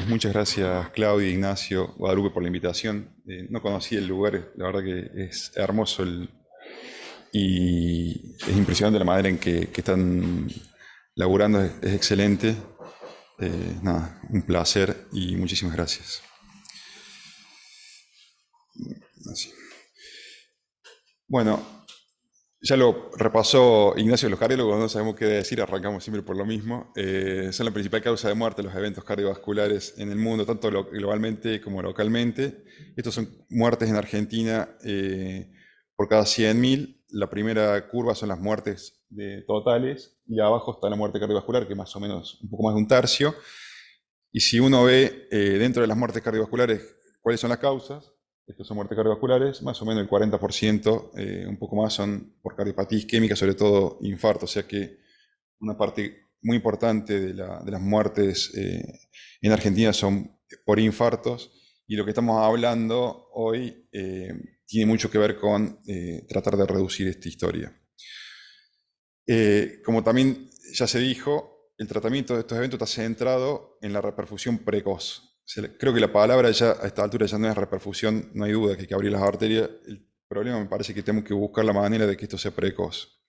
Muchas gracias, Claudia, Ignacio, Guadalupe, por la invitación. No conocí el lugar, la verdad que es hermoso y es impresionante la manera en que están laburando, es excelente. Nada, un placer y muchísimas gracias. Así. Bueno, ya lo repasó Ignacio, los cardiólogos no sabemos qué decir, arrancamos siempre por lo mismo. Son la principal causa de muerte los eventos cardiovasculares en el mundo, tanto globalmente como localmente. Estos son muertes en Argentina por cada 100.000. La primera curva son las muertes totales y abajo está la muerte cardiovascular, que más o menos un poco más de un tercio. Y si uno ve dentro de las muertes cardiovasculares cuáles son las causas, estas son muertes cardiovasculares, más o menos el 40%, un poco más son por cardiopatía isquémica, sobre todo infarto, o sea que una parte muy importante de las muertes en Argentina son por infartos, y lo que estamos hablando hoy tiene mucho que ver con tratar de reducir esta historia. Como también ya se dijo, el tratamiento de estos eventos está centrado en la reperfusión precoz. Creo que la palabra ya a esta altura ya no es reperfusión, no hay duda que hay que abrir las arterias. El problema me parece que tenemos que buscar la manera de que esto sea precoz.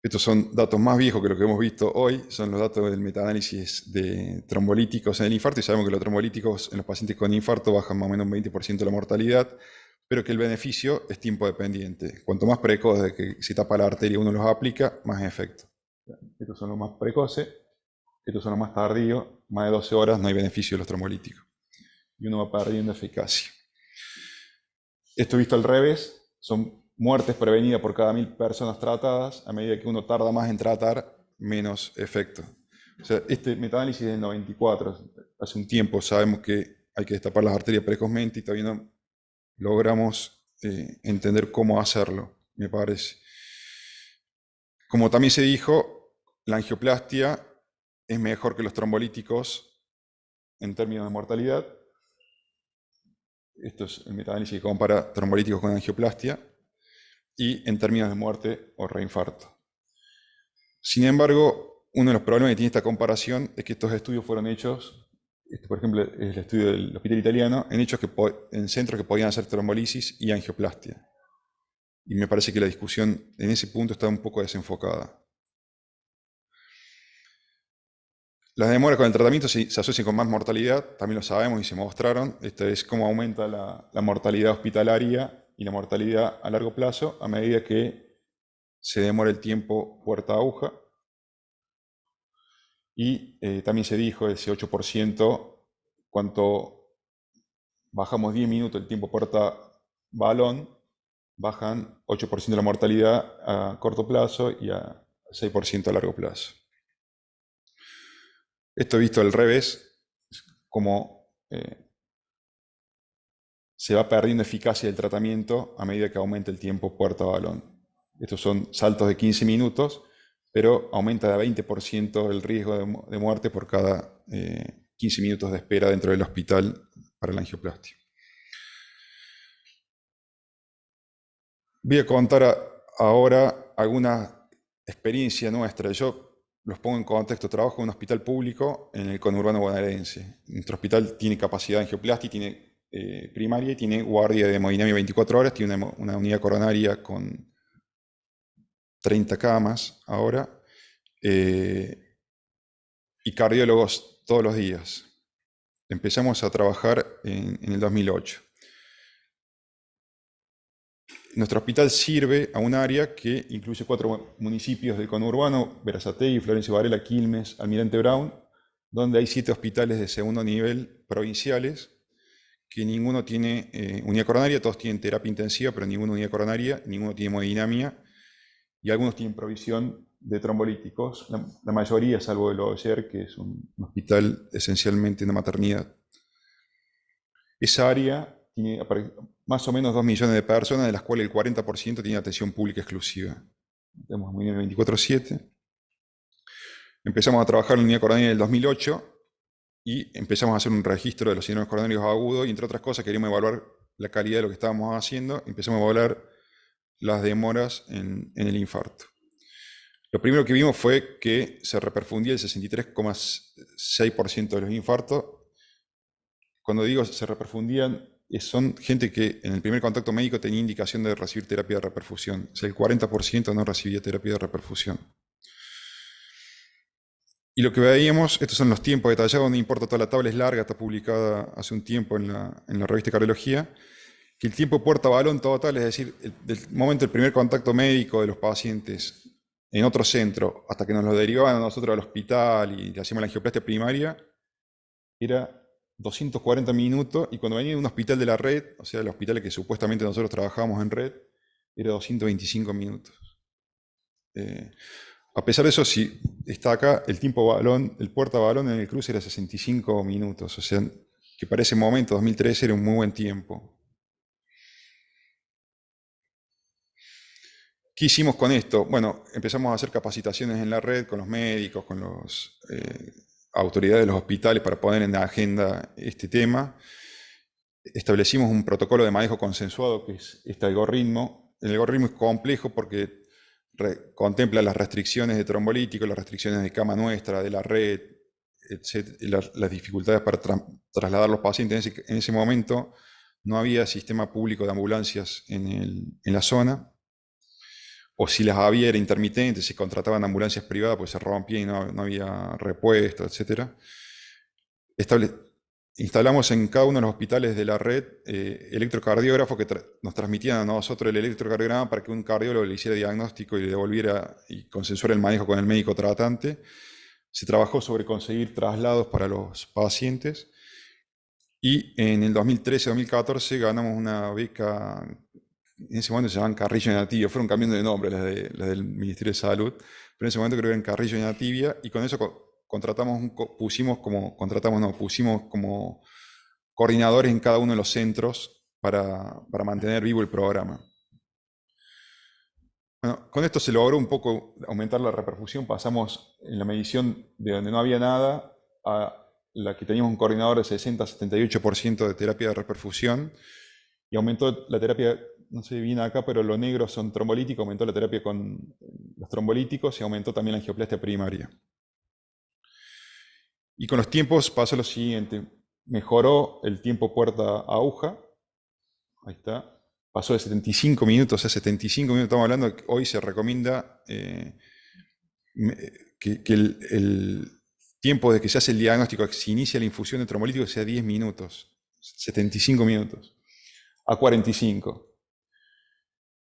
Estos son datos más viejos que lo que hemos visto hoy, son los datos del metaanálisis de trombolíticos en el infarto, y sabemos que los trombolíticos en los pacientes con infarto bajan más o menos un 20% la mortalidad, pero que el beneficio es tiempo dependiente. Cuanto más precoz de que se tapa la arteria uno los aplica, más efecto. Estos son los más precoces, estos son los más tardíos, más de 12 horas no hay beneficio de los trombolíticos. Y uno va perdiendo eficacia. Esto visto al revés, son muertes prevenidas por cada 1.000 personas tratadas. A medida que uno tarda más en tratar, menos efecto. O sea, este metaanálisis es del 94, hace un tiempo sabemos que hay que destapar las arterias precozmente y todavía no logramos entender cómo hacerlo, me parece. Como también se dijo, la angioplastia es mejor que los trombolíticos en términos de mortalidad. Esto es el metaanálisis que compara trombolíticos con angioplastia, y en términos de muerte o reinfarto. Sin embargo, uno de los problemas que tiene esta comparación es que estos estudios fueron hechos, por ejemplo, el estudio del Hospital Italiano, en centros que podían hacer trombolisis y angioplastia. Y me parece que la discusión en ese punto está un poco desenfocada. Las demoras con el tratamiento se asocian con más mortalidad, también lo sabemos y se mostraron. Esto es cómo aumenta la mortalidad hospitalaria y la mortalidad a largo plazo a medida que se demora el tiempo puerta-aguja. Y también se dijo ese 8%, cuanto bajamos 10 minutos el tiempo puerta-balón, bajan 8% de la mortalidad a corto plazo y a 6% a largo plazo. Esto visto al revés, como se va perdiendo eficacia del tratamiento a medida que aumenta el tiempo puerta-balón. Estos son saltos de 15 minutos, pero aumenta de 20% el riesgo de muerte por cada 15 minutos de espera dentro del hospital para la angioplastia. Voy a contar ahora alguna experiencia nuestra. Yo los pongo en contexto. Trabajo en un hospital público en el conurbano bonaerense. Nuestro hospital tiene capacidad de angioplastia, tiene primaria y tiene guardia de hemodinamia 24 horas, tiene una unidad coronaria con 30 camas ahora, y cardiólogos todos los días. Empezamos a trabajar en el 2008. Nuestro hospital sirve a un área que incluye 4 municipios del conurbano: Berazategui, Florencio Varela, Quilmes, Almirante Brown, donde hay 7 hospitales de segundo nivel provinciales, que ninguno tiene unidad coronaria, todos tienen terapia intensiva, pero ninguno unidad coronaria, ninguno tiene hemodinamia, y algunos tienen provisión de trombolíticos, la mayoría, salvo el OESER, que es un hospital esencialmente una maternidad. Esa área tiene más o menos 2 millones de personas, de las cuales el 40% tiene atención pública exclusiva. Tenemos muy bien 24/7. Empezamos a trabajar en la unidad coronaria en el 2008 y empezamos a hacer un registro de los síndromes coronarios agudos, y entre otras cosas queríamos evaluar la calidad de lo que estábamos haciendo. Empezamos a evaluar las demoras en el infarto. Lo primero que vimos fue que se reperfundía el 63,6% de los infartos, cuando digo se reperfundían, son gente que en el primer contacto médico tenía indicación de recibir terapia de reperfusión. O sea, el 40% no recibía terapia de reperfusión. Y lo que veíamos, estos son los tiempos detallados, no importa, toda la tabla es larga, está publicada hace un tiempo en la revista de Cardiología, que el tiempo puerta-balón total, es decir, del momento del primer contacto médico de los pacientes en otro centro, hasta que nos lo derivaban a nosotros al hospital y le hacíamos la angioplastia primaria, era 240 minutos, y cuando venía de un hospital de la red, o sea, el hospital que supuestamente nosotros trabajábamos en red, era 225 minutos. A pesar de eso, si está acá, el tiempo balón, el puerta balón en el cruce era 65 minutos, o sea, que para ese momento, 2013, era un muy buen tiempo. ¿Qué hicimos con esto? Bueno, empezamos a hacer capacitaciones en la red con los médicos, con las autoridades de los hospitales para poner en la agenda este tema. Establecimos un protocolo de manejo consensuado, que es este algoritmo. El algoritmo es complejo porque contempla las restricciones de trombolítico, las restricciones de cama nuestra, de la red, las dificultades para trasladar los pacientes. En ese momento no había sistema público de ambulancias en la zona, o si las había era intermitente, se contrataban ambulancias privadas, pues se rompía y no había repuesto, etc. Instalamos en cada uno de los hospitales de la red electrocardiógrafos que nos transmitían a nosotros el electrocardiograma para que un cardiólogo le hiciera diagnóstico y le devolviera y consensuara el manejo con el médico tratante. Se trabajó sobre conseguir traslados para los pacientes, y en el 2013-2014 ganamos una beca, en ese momento se llamaban Carrillo y Nativia, fueron cambiando de nombre las del Ministerio de Salud, pero en ese momento creo que eran Carrillo y Nativia, y con eso pusimos como coordinadores en cada uno de los centros para mantener vivo el programa. Bueno, con esto se logró un poco aumentar la reperfusión. Pasamos en la medición de donde no había nada a la que teníamos un coordinador de 60-78% de terapia de reperfusión, y aumentó la terapia, no sé bien acá, pero lo negro son trombolíticos, aumentó la terapia con los trombolíticos y aumentó también la angioplastia primaria. Y con los tiempos pasó lo siguiente: mejoró el tiempo puerta-aguja, ahí está, pasó de 75 minutos a 75 minutos, estamos hablando de que hoy se recomienda que el tiempo de que se hace el diagnóstico, que se inicia la infusión de trombolítico, sea 10 minutos, 75 minutos, a 45.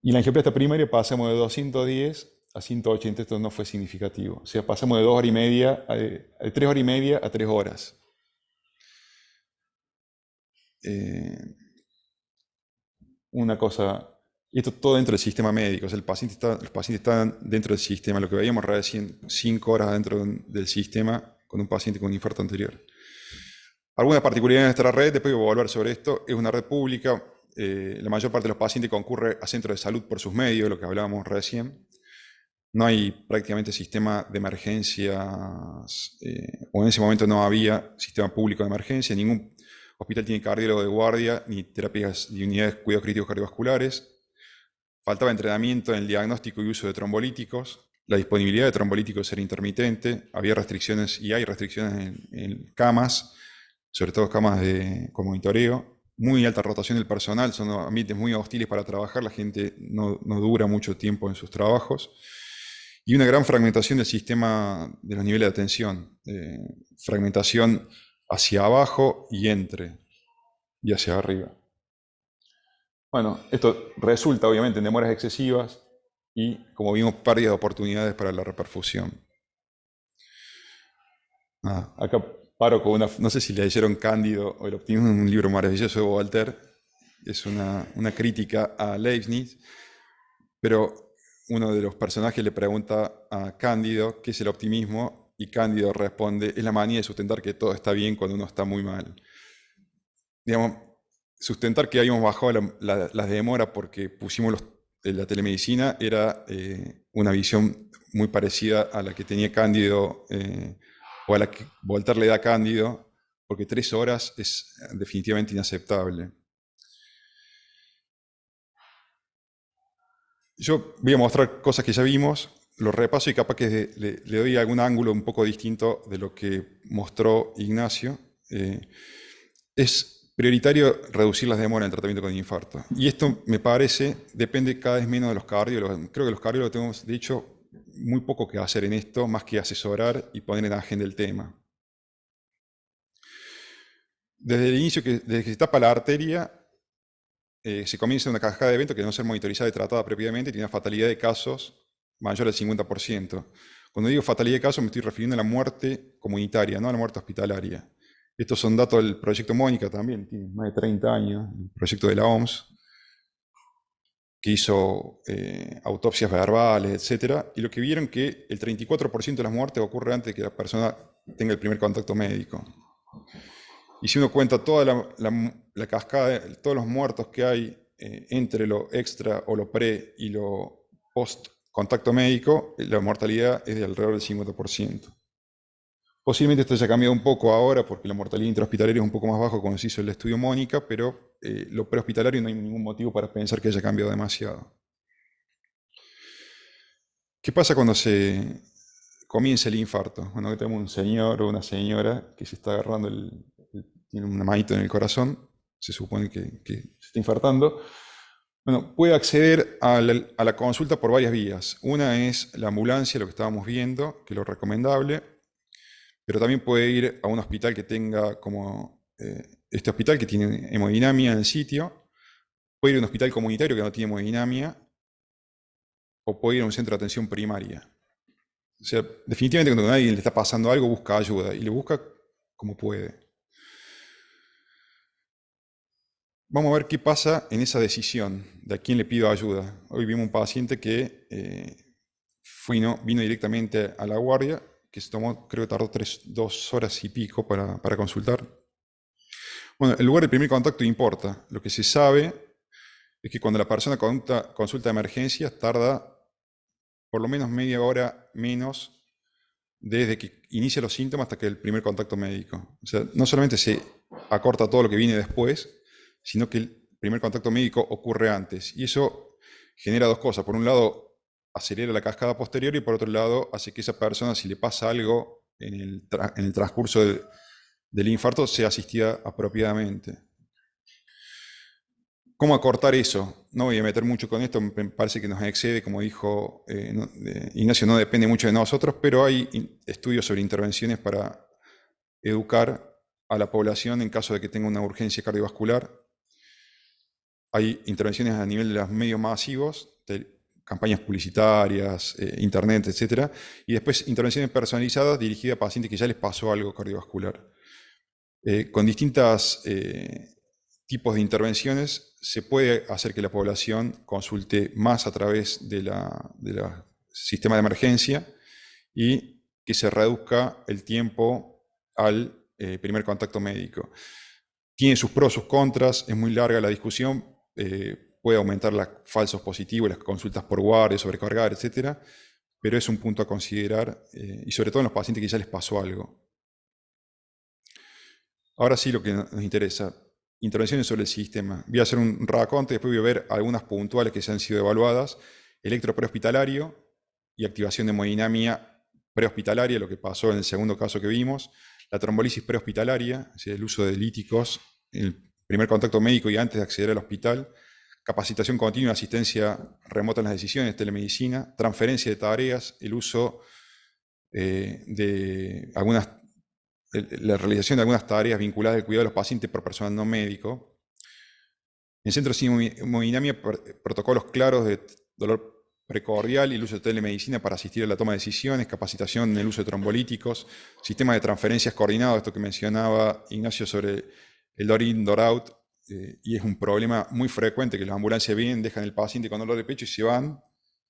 Y en la angioplastia primaria pasamos de 210 a 180, esto no fue significativo. O sea, pasamos de 2 horas y media, de 3 horas y media a 3 horas. Una cosa, y esto todo dentro del sistema médico, o sea, los pacientes están dentro del sistema, lo que veíamos recién, 5 horas dentro del sistema con un paciente con un infarto anterior. Alguna particularidad de nuestra red, después voy a volver sobre esto, es una red pública. La mayor parte de los pacientes concurre a centros de salud por sus medios, lo que hablábamos recién. No hay prácticamente sistema de emergencias, o en ese momento no había sistema público de emergencia. Ningún hospital tiene cardiólogo de guardia, ni terapias ni unidades de cuidados críticos cardiovasculares. Faltaba entrenamiento en el diagnóstico y uso de trombolíticos. La disponibilidad de trombolíticos era intermitente. Había restricciones, y hay restricciones en camas, sobre todo camas con monitoreo. Muy alta rotación del personal, son ambientes muy hostiles para trabajar, la gente no dura mucho tiempo en sus trabajos. Y una gran fragmentación del sistema de los niveles de atención. Fragmentación hacia abajo y hacia arriba. Bueno, esto resulta obviamente en demoras excesivas y, como vimos, pérdida de oportunidades para la reperfusión. Acá paro con no sé si le leyeron Cándido o el optimismo, un libro maravilloso de Voltaire. Es una crítica a Leibniz, pero uno de los personajes le pregunta a Cándido qué es el optimismo, y Cándido responde: es la manía de sustentar que todo está bien cuando uno está muy mal. Digamos, sustentar que habíamos bajado las demoras porque pusimos la telemedicina era una visión muy parecida a la que tenía Cándido, o a la que Voltaire le da a Cándido, porque 3 horas es definitivamente inaceptable. Yo voy a mostrar cosas que ya vimos, lo repaso y capaz que le doy algún ángulo un poco distinto de lo que mostró Ignacio. Es prioritario reducir las demoras en el tratamiento con infarto. Y esto, me parece, depende cada vez menos de los cardiólogos. Creo que los cardiólogos tenemos, de hecho, muy poco que hacer en esto, más que asesorar y poner en agenda el tema. Desde el inicio, desde que se tapa la arteria, se comienza una cascada de eventos que no ser monitorizada y tratada previamente y tiene una fatalidad de casos mayor al 50%. Cuando digo fatalidad de casos me estoy refiriendo a la muerte comunitaria, no a la muerte hospitalaria. Estos son datos del proyecto Mónica también, tiene más de 30 años, el proyecto de la OMS, que hizo autopsias verbales, etc. Y lo que vieron que el 34% de las muertes ocurre antes de que la persona tenga el primer contacto médico. Y si uno cuenta toda la cascada, todos los muertos que hay entre lo extra o lo pre y lo post contacto médico, la mortalidad es de alrededor del 50%. Posiblemente esto haya cambiado un poco ahora porque la mortalidad intrahospitalaria es un poco más baja cuando se hizo el estudio Mónica, pero lo prehospitalario no hay ningún motivo para pensar que haya cambiado demasiado. ¿Qué pasa cuando se comienza el infarto? Bueno, aquí tenemos un señor o una señora que se está agarrando, tiene una manito en el corazón, se supone que se está infartando. Bueno, puede acceder a la consulta por varias vías. Una es la ambulancia, lo que estábamos viendo, que es lo recomendable, pero también puede ir a un hospital que tenga como este hospital que tiene hemodinamia en el sitio, puede ir a un hospital comunitario que no tiene hemodinamia, o puede ir a un centro de atención primaria. O sea, definitivamente cuando a alguien le está pasando algo, busca ayuda y le busca como puede. Vamos a ver qué pasa en esa decisión de a quién le pido ayuda. Hoy vimos un paciente que vino directamente a la guardia, que se tomó, creo que tardó 2 horas y pico para consultar. Bueno, el lugar de primer contacto importa. Lo que se sabe es que cuando la persona consulta emergencias tarda por lo menos media hora menos desde que inicia los síntomas hasta que el primer contacto médico. O sea, no solamente se acorta todo lo que viene después, sino que el primer contacto médico ocurre antes. Y eso genera dos cosas. Por un lado, acelera la cascada posterior y por otro lado, hace que esa persona, si le pasa algo en el transcurso del infarto, sea asistida apropiadamente. ¿Cómo acortar eso? No voy a meter mucho con esto, me parece que nos excede, como dijo Ignacio, no depende mucho de nosotros, pero hay estudios sobre intervenciones para educar a la población en caso de que tenga una urgencia cardiovascular. Hay intervenciones a nivel de los medios masivos, de campañas publicitarias, internet, etc. Y después intervenciones personalizadas dirigidas a pacientes que ya les pasó algo cardiovascular. Con distintos tipos de intervenciones se puede hacer que la población consulte más a través del sistema de emergencia y que se reduzca el tiempo al primer contacto médico. Tiene sus pros, sus contras, es muy larga la discusión, puede aumentar los falsos positivos, las consultas por guardia, sobrecargar, etc. Pero es un punto a considerar y sobre todo en los pacientes que ya les pasó algo. Ahora sí lo que nos interesa, intervenciones sobre el sistema. Voy a hacer un raconte, después voy a ver algunas puntuales que se han sido evaluadas. Electro prehospitalario y activación de hemodinamia prehospitalaria, lo que pasó en el segundo caso que vimos. La trombolisis prehospitalaria, es decir, el uso de líticos en el primer contacto médico y antes de acceder al hospital. Capacitación continua, asistencia remota en las decisiones, telemedicina. Transferencia de tareas, el uso de la realización de algunas tareas vinculadas al cuidado de los pacientes por personal no médico. En centros sin hemodinamia, protocolos claros de dolor precordial y el uso de telemedicina para asistir a la toma de decisiones, capacitación en el uso de trombolíticos, sistemas de transferencias coordinados, esto que mencionaba Ignacio sobre el door-in, door-out, y es un problema muy frecuente que las ambulancias vienen, dejan el paciente con dolor de pecho y se van,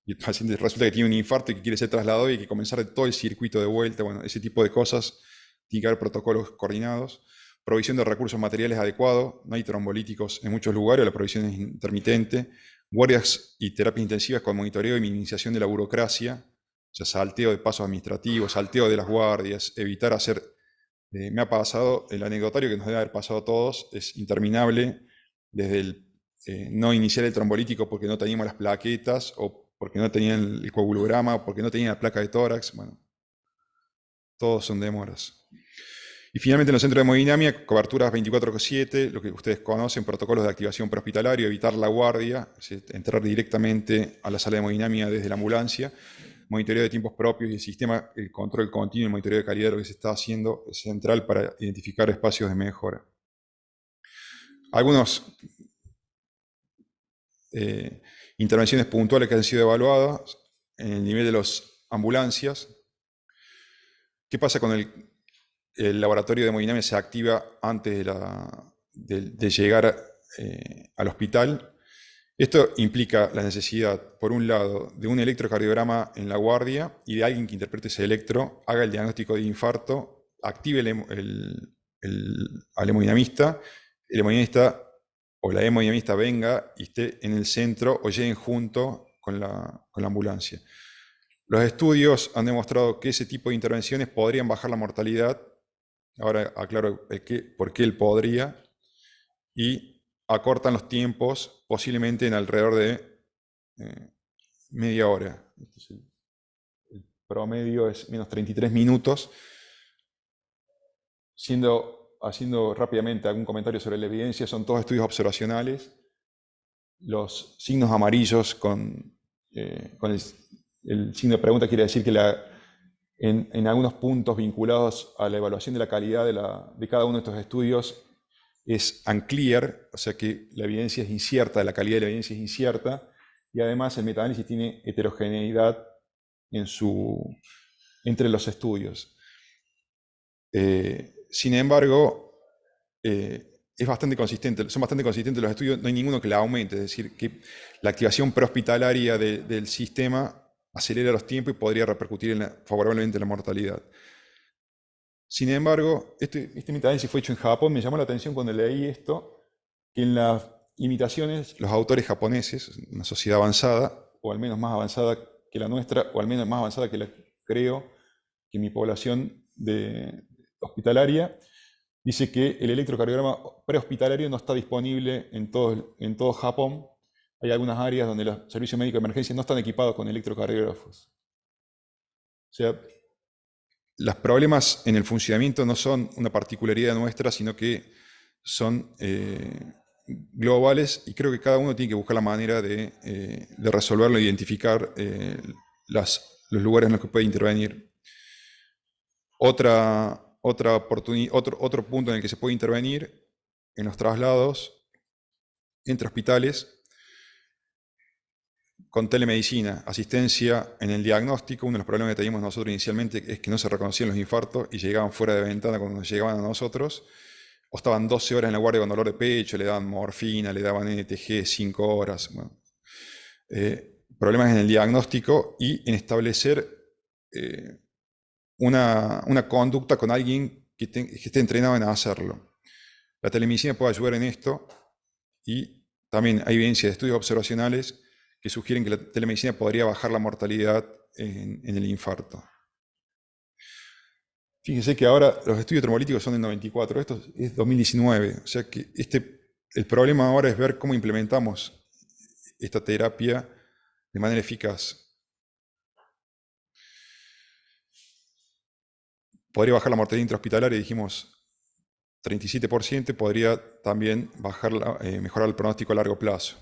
y el paciente resulta que tiene un infarto y que quiere ser trasladado y hay que comenzar todo el circuito de vuelta, bueno, ese tipo de cosas. Tiene que haber protocolos coordinados, provisión de recursos materiales adecuados, no hay trombolíticos en muchos lugares, la provisión es intermitente, guardias y terapias intensivas con monitoreo y minimización de la burocracia, o sea, salteo de pasos administrativos, salteo de las guardias, evitar hacer, me ha pasado, el anecdotario que nos debe haber pasado a todos, es interminable, desde el no iniciar el trombolítico porque no teníamos las plaquetas, o porque no tenían el coagulograma, o porque no tenían la placa de tórax, bueno, todos son demoras. Y finalmente en los centros de hemodinamia, coberturas 24/7, lo que ustedes conocen, protocolos de activación prehospitalaria, evitar la guardia, entrar directamente a la sala de hemodinamia desde la ambulancia, monitoreo de tiempos propios y el sistema, el control continuo, el monitoreo de calidad de lo que se está haciendo es central para identificar espacios de mejora. Algunas intervenciones puntuales que han sido evaluadas en el nivel de las ambulancias. ¿Qué pasa con el laboratorio de hemodinamia? Se activa antes de llegar al hospital. Esto implica la necesidad, por un lado, de un electrocardiograma en la guardia y de alguien que interprete ese electro, haga el diagnóstico de infarto, active al hemodinamista, el hemodinamista o la hemodinamista venga y esté en el centro o lleguen junto con la ambulancia. Los estudios han demostrado que ese tipo de intervenciones podrían bajar la mortalidad. Ahora aclaro por qué él podría. Y acortan los tiempos posiblemente en alrededor de media hora. El promedio es menos 33 minutos. Haciendo rápidamente algún comentario sobre la evidencia, son todos estudios observacionales. Los signos amarillos con el signo de pregunta quiere decir que en algunos puntos vinculados a la evaluación de la calidad de cada uno de estos estudios es unclear, o sea que la evidencia es incierta, la calidad de la evidencia es incierta, y además el metaanálisis tiene heterogeneidad entre los estudios. Sin embargo, son bastante consistentes los estudios, no hay ninguno que la aumente, es decir, que la activación prehospitalaria del sistema acelera los tiempos y podría repercutir favorablemente en la mortalidad. Sin embargo, este metaanálisis fue hecho en Japón. Me llamó la atención cuando leí esto, que en las imitaciones, los autores japoneses, una sociedad avanzada, o al menos más avanzada que la nuestra, o al menos más avanzada creo que mi población hospitalaria, dice que el electrocardiograma prehospitalario no está disponible en todo Japón. Hay algunas áreas donde los servicios médicos de emergencia no están equipados con electrocardiógrafos. O sea, los problemas en el funcionamiento no son una particularidad nuestra, sino que son globales, y creo que cada uno tiene que buscar la manera de resolverlo e identificar los lugares en los que puede intervenir. Otro punto en el que se puede intervenir en los traslados entre hospitales con telemedicina, asistencia en el diagnóstico. Uno de los problemas que teníamos nosotros inicialmente es que no se reconocían los infartos y llegaban fuera de ventana cuando nos llegaban a nosotros, o estaban 12 horas en la guardia con dolor de pecho, le daban morfina, le daban NTG 5 horas. Bueno, problemas en el diagnóstico y en establecer una conducta con alguien que esté entrenado en hacerlo. La telemedicina puede ayudar en esto, y también hay evidencia de estudios observacionales que sugieren que la telemedicina podría bajar la mortalidad en el infarto. Fíjense que ahora los estudios trombolíticos son del 94, esto es 2019, o sea que el problema ahora es ver cómo implementamos esta terapia de manera eficaz. Podría bajar la mortalidad intrahospitalaria, dijimos 37%, podría también mejorar el pronóstico a largo plazo.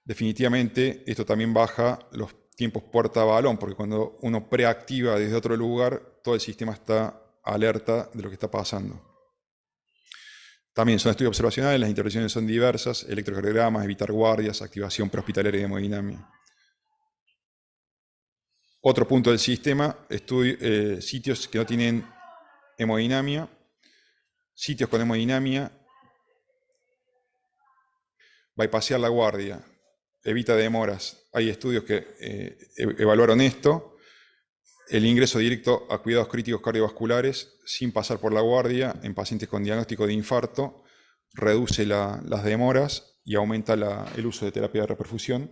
Definitivamente esto también baja los tiempos puerta-balón, porque cuando uno preactiva desde otro lugar, todo el sistema está alerta de lo que está pasando. También son estudios observacionales, las intervenciones son diversas: electrocardiogramas, evitar guardias, activación prehospitalaria de hemodinamia. Otro punto del sistema, sitios que no tienen hemodinamia, sitios con hemodinamia, bypassear la guardia, evita demoras. Hay estudios que evaluaron esto. El ingreso directo a cuidados críticos cardiovasculares sin pasar por la guardia en pacientes con diagnóstico de infarto reduce las demoras y aumenta el uso de terapia de reperfusión.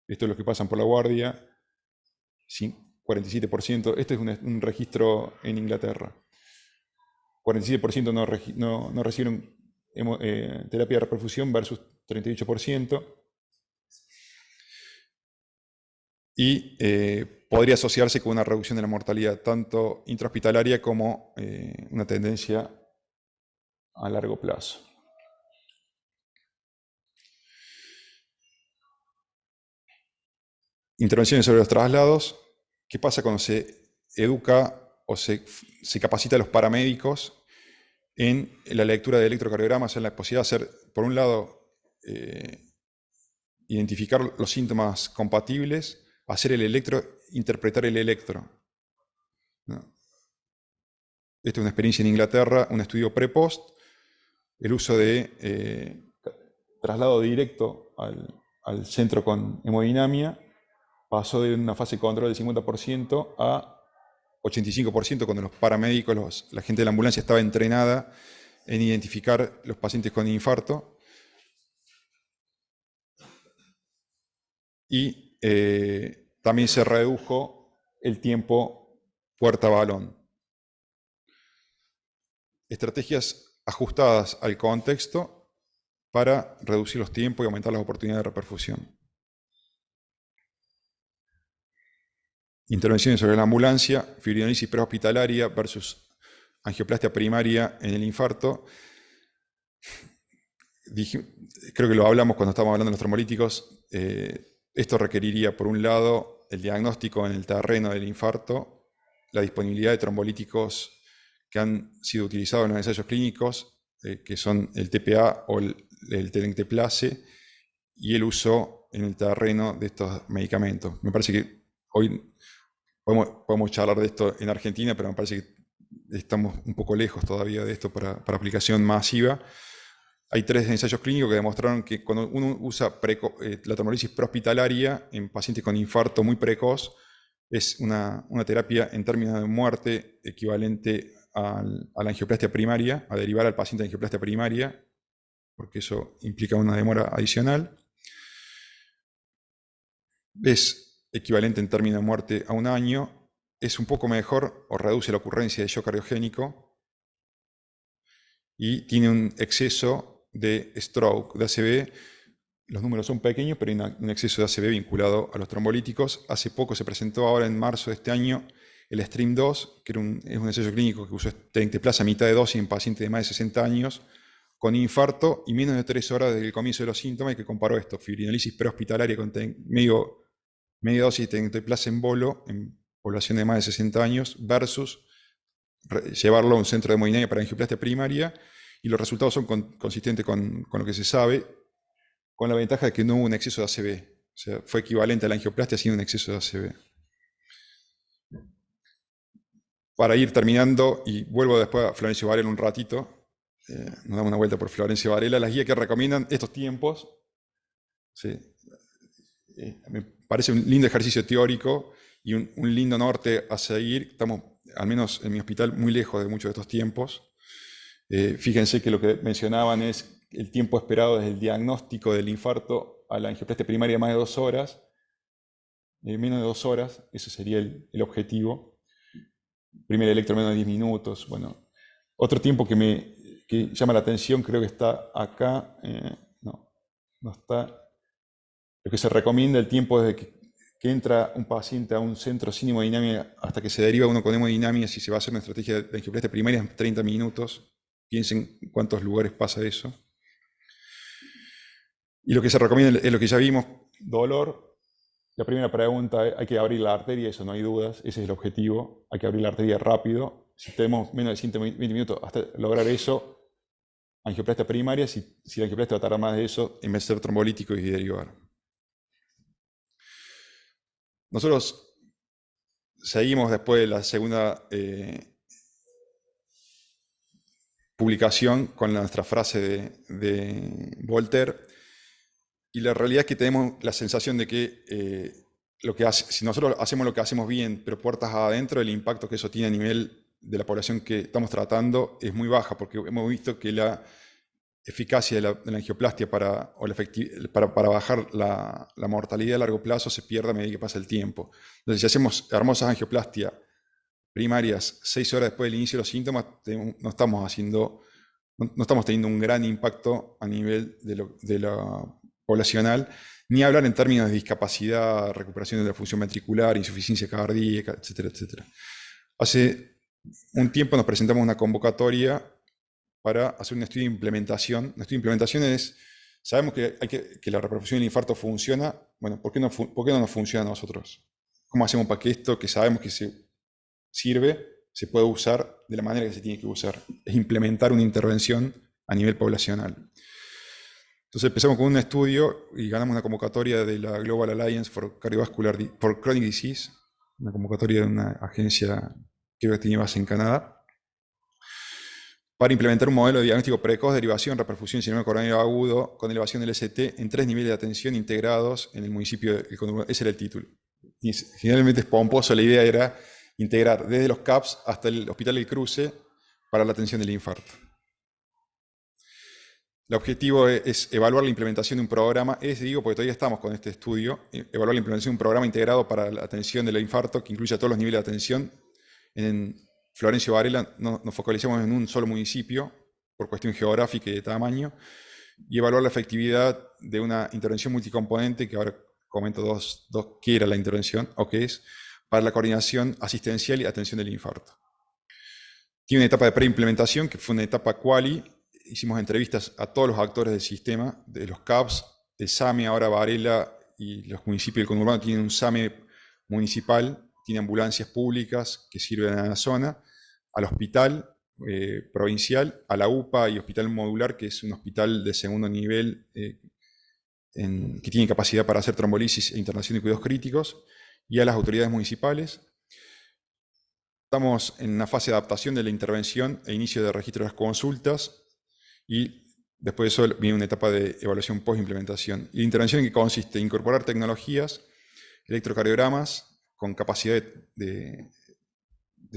Esto es lo que pasan por la guardia, 47%. Este es un registro en Inglaterra. 47% no recibieron terapia de reperfusión versus 38%. Y podría asociarse con una reducción de la mortalidad tanto intrahospitalaria como una tendencia a largo plazo. Intervenciones sobre los traslados. ¿Qué pasa cuando se educa o se capacita a los paramédicos en la lectura de electrocardiogramas, en la posibilidad de hacer, por un lado, identificar los síntomas compatibles, hacer el electro, interpretar el electro, ¿no? Esta es una experiencia en Inglaterra, un estudio pre-post, el uso de traslado directo al centro con hemodinamia, pasó de una fase de control del 50% a 85% cuando los paramédicos, la gente de la ambulancia estaba entrenada en identificar los pacientes con infarto. Y también se redujo el tiempo puerta-balón. Estrategias ajustadas al contexto para reducir los tiempos y aumentar las oportunidades de reperfusión. Intervenciones sobre la ambulancia, fibrinolisis prehospitalaria versus angioplastia primaria en el infarto. Creo que lo hablamos cuando estábamos hablando de los trombólíticos. Esto requeriría, por un lado, el diagnóstico en el terreno del infarto, la disponibilidad de trombolíticos que han sido utilizados en los ensayos clínicos, que son el TPA o el tenecteplase, y el uso en el terreno de estos medicamentos. Me parece que hoy podemos charlar de esto en Argentina, pero me parece que estamos un poco lejos todavía de esto para aplicación masiva. Hay 3 ensayos clínicos que demostraron que cuando uno usa la trombolysis prehospitalaria en pacientes con infarto muy precoz, es una terapia en términos de muerte equivalente a la angioplastia primaria, a derivar al paciente de angioplastia primaria, porque eso implica una demora adicional. Es equivalente en términos de muerte a 1 año, es un poco mejor o reduce la ocurrencia de shock cardiogénico y tiene un exceso de stroke, de ACV. Los números son pequeños, pero hay un exceso de ACV vinculado a los trombolíticos. Hace poco se presentó, ahora en marzo de este año, el STREAM-2, que es un ensayo clínico que usó tenecteplase a mitad de dosis en pacientes de más de 60 años con infarto y menos de 3 horas desde el comienzo de los síntomas, y que comparó esto, fibrinolisis prehospitalaria con media dosis de tenecteplase en bolo en población de más de 60 años versus llevarlo a un centro de hemodinamia para angioplastia primaria, y los resultados son consistentes con lo que se sabe, con la ventaja de que no hubo un exceso de ACV. O sea, fue equivalente a la angioplastia sin un exceso de ACV. Para ir terminando, y vuelvo después a Florencio Varela un ratito, nos damos una vuelta por Florencio Varela, las guías que recomiendan estos tiempos, ¿sí? Me parece un lindo ejercicio teórico y un lindo norte a seguir. Estamos, al menos en mi hospital, muy lejos de muchos de estos tiempos. Fíjense que lo que mencionaban es el tiempo esperado desde el diagnóstico del infarto a la angioplastia primaria, más de 2 horas. Menos de 2 horas, ese sería el objetivo. Primer electro menos de 10 minutos. Bueno, otro tiempo que llama la atención, creo que está acá. No está. Lo que se recomienda, el tiempo desde que entra un paciente a un centro sin hemodinamia hasta que se deriva uno con hemodinamia, si se va a hacer una estrategia de angioplastia primaria, es 30 minutos. Piensen en cuántos lugares pasa eso. Y lo que se recomienda es lo que ya vimos, dolor. La primera pregunta, hay que abrir la arteria, eso no hay dudas, ese es el objetivo, hay que abrir la arteria rápido. Si tenemos menos de 120 minutos hasta lograr eso, angioplastia primaria. Si la angioplastia va a tardar más de eso, en vez de ser trombolítico y derivar. Nosotros seguimos después de la segunda publicación con nuestra frase de Voltaire, y la realidad es que tenemos la sensación de que si nosotros hacemos lo que hacemos bien, pero puertas adentro, el impacto que eso tiene a nivel de la población que estamos tratando es muy baja, porque hemos visto que la eficacia de la angioplastia para bajar la mortalidad a largo plazo se pierde a medida que pasa el tiempo. Entonces, si hacemos hermosas angioplastias primarias 6 horas después del inicio de los síntomas, no estamos teniendo un gran impacto a nivel de lo poblacional, Ni hablar en términos de discapacidad, recuperación de la función ventricular, insuficiencia cardíaca, etcétera, etcétera. Hace un tiempo nos presentamos una convocatoria para hacer un estudio de implementación. Un estudio de implementación es, sabemos que la reperfusión del infarto funciona, bueno, ¿por qué no nos funciona a nosotros? ¿Cómo hacemos para que esto que sabemos que se sirve se pueda usar de la manera que se tiene que usar? Es implementar una intervención a nivel poblacional. Entonces empezamos con un estudio y ganamos una convocatoria de la Global Alliance for Chronic Disease, una convocatoria de una agencia que creo que tiene base en Canadá, para implementar un modelo de diagnóstico precoz, derivación, reperfusión y síndrome coronario agudo con elevación del ST en 3 niveles de atención integrados en el municipio de El Conurbano. Ese era el título. Y generalmente es pomposo, la idea era integrar desde los CAPS hasta el Hospital del Cruce para la atención del infarto. El objetivo es evaluar la implementación de un programa, porque todavía estamos con este estudio, evaluar la implementación de un programa integrado para la atención del infarto que incluya todos los niveles de atención. En Florencio Varela nos focalizamos en un solo municipio por cuestión geográfica y de tamaño, y evaluar la efectividad de una intervención multicomponente, que ahora comento qué era la intervención o qué es, para la coordinación asistencial y atención del infarto. Tiene una etapa de preimplementación, que fue una etapa quali. Hicimos entrevistas a todos los actores del sistema, de los CAPS, el SAME, ahora Varela y los municipios del conurbano tienen un SAME municipal, tiene ambulancias públicas que sirven a la zona, al hospital provincial, a la UPA y hospital modular, que es un hospital de segundo nivel que tiene capacidad para hacer trombolisis e internación de cuidados críticos, y a las autoridades municipales. Estamos en una fase de adaptación de la intervención e inicio de registro de las consultas, y después de eso viene una etapa de evaluación post-implementación. Y la intervención en que consiste en incorporar tecnologías, electrocardiogramas, con capacidad de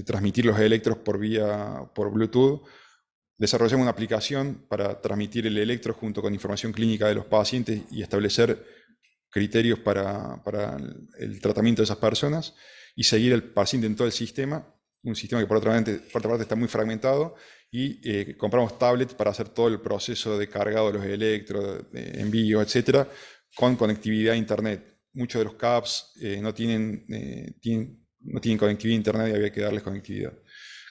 transmitir los electros por Bluetooth. Desarrollamos una aplicación para transmitir el electro junto con información clínica de los pacientes y establecer criterios para el tratamiento de esas personas y seguir al paciente en todo el sistema, un sistema que por otra parte está muy fragmentado, y compramos tablets para hacer todo el proceso de cargado de los electros, de envío, etcétera, con conectividad a internet. Muchos de los CAPS no tienen conectividad a internet y había que darles conectividad.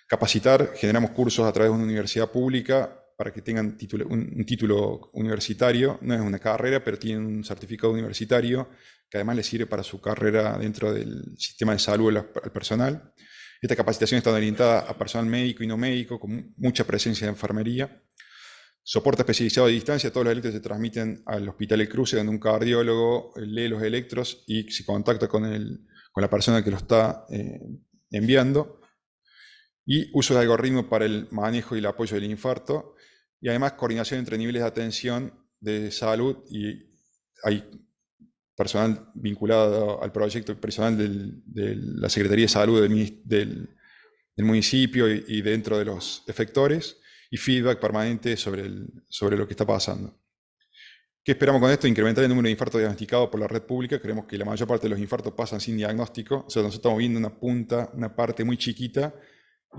Capacitar, generamos cursos a través de una universidad pública para que tengan un título universitario. No es una carrera, pero tienen un certificado universitario que además les sirve para su carrera dentro del sistema de salud al personal. Esta capacitación está orientada a personal médico y no médico, con mucha presencia de enfermería. Soporte especializado a distancia. Todos los electros se transmiten al Hospital El Cruce, donde un cardiólogo lee los electros y se contacta con la persona que lo está enviando. Y uso de algoritmos para el manejo y el apoyo del infarto. Y además coordinación entre niveles de atención de salud, y hay personal vinculado al proyecto, personal de la Secretaría de Salud del municipio y dentro de los efectores, y feedback permanente sobre lo que está pasando. ¿Qué esperamos con esto? Incrementar el número de infartos diagnosticados por la red pública. Creemos que la mayor parte de los infartos pasan sin diagnóstico. O sea, nosotros estamos viendo una parte muy chiquita,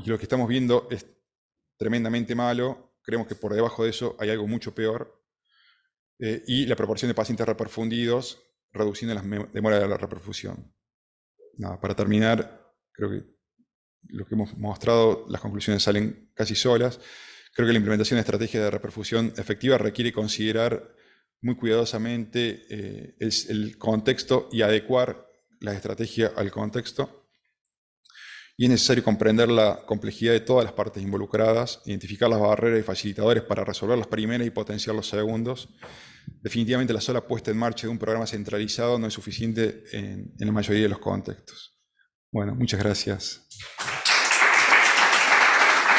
y lo que estamos viendo es tremendamente malo. Creemos que por debajo de eso hay algo mucho peor. Y la proporción de pacientes reperfundidos, reduciendo las demoras de la reperfusión. Nada, para terminar, creo que lo que hemos mostrado, las conclusiones salen casi solas. Creo que la implementación de estrategias de reperfusión efectiva requiere considerar muy cuidadosamente el contexto y adecuar la estrategia al contexto. Y es necesario comprender la complejidad de todas las partes involucradas, identificar las barreras y facilitadores para resolver las primeras y potenciar los segundos. Definitivamente la sola puesta en marcha de un programa centralizado no es suficiente en la mayoría de los contextos. Bueno, muchas gracias.